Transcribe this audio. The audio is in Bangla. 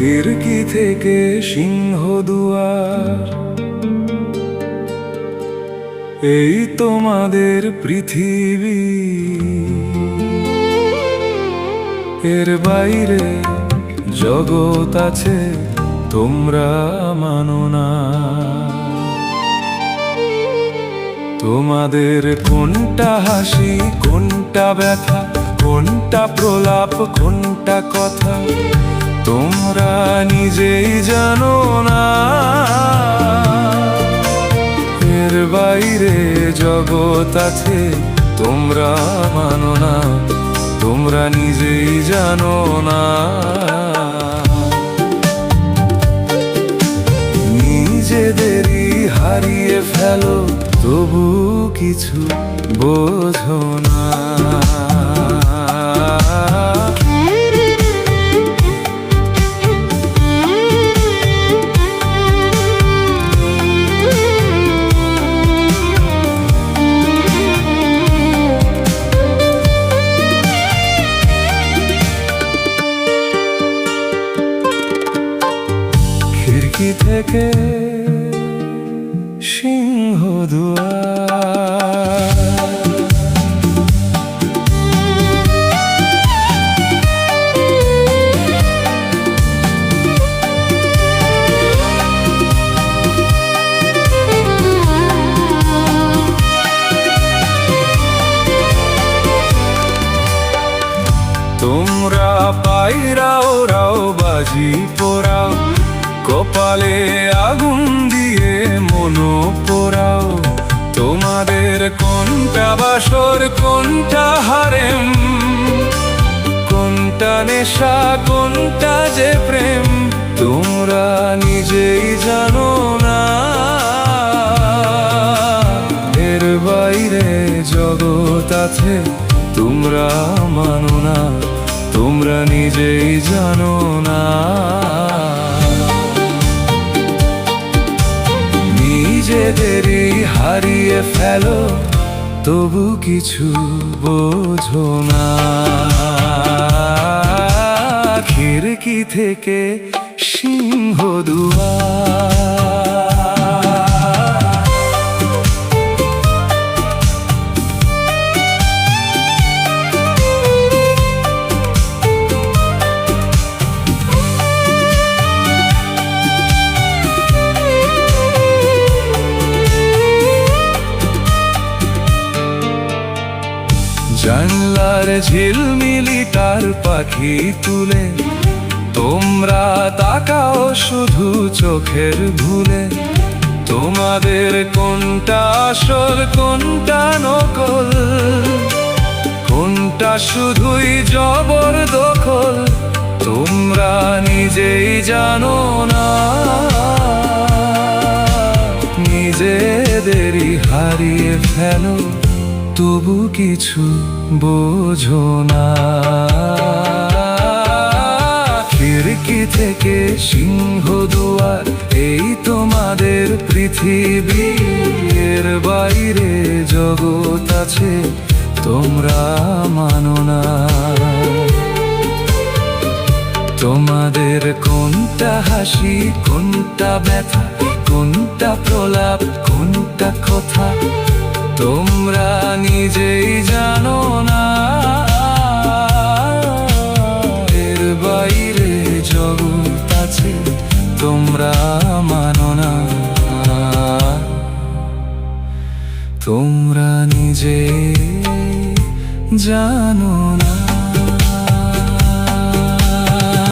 খিড়কি থেকে সিংহদুয়ার, এই তোমাদের পৃথিবী, এর বাইরে জগৎ আছে তোমরা মানো না। তোমাদের কোনটা হাসি, কোনটা ব্যথা, কোনটা প্রলাপ, কোনটা কথা তোমরা নিজেই জানো না। এর বাইরে জগৎ আছে তোমরা মানো না, তোমরা নিজেই জানো না। নিজেদেরই হারিয়ে ফেলো, তবু কিছু বোঝো না। খিড়কি থেকে সিংহদুয়ার, তোমরা পায়রা ওরাও বাজি পোড়াও, কপালে আগুন দিয়ে মনো পোড়াও। তোমাদের কোনটা বাসর, কোনটা হারেম, কোনটা নেশা, কোনটা যে প্রেম তোমরা নিজেই জানো না। এর বাইরে জগৎ আছে তোমরা মানো না, তোমরা নিজেই জানো না। নিজেদেরই হারিয়ে ফেলো, তবু কিছু বোঝো না। খিড়কি থেকে সিংহদুয়ার, জানলার ঝিলমিলি তার পাখি তুলে তোমরা তাকাও শুধু চোখের ভুলে। তোমাদের কোনটা আসল, কোনটা নকল, কোনটা শুধুই জবরদখল তোমরা নিজেই জানো না। নিজেদেরই হারিয়ে ফেলো, তবু কিছু বোঝো না। খিড়কি থেকে সিংহদুয়ার, এই তোমাদের পৃথিবী, এর বাইরে জগৎ আছে তোমরা মানো না। তোমাদের কোনটা হাসি, কোনটা ব্যথা, কোনটা প্রলাপ, কোনটা কথা তোমরা নিজেই জানো না। এর বাইরে জগৎ আছে তোমরা মানো না, তোমরা নিজেই জানো না।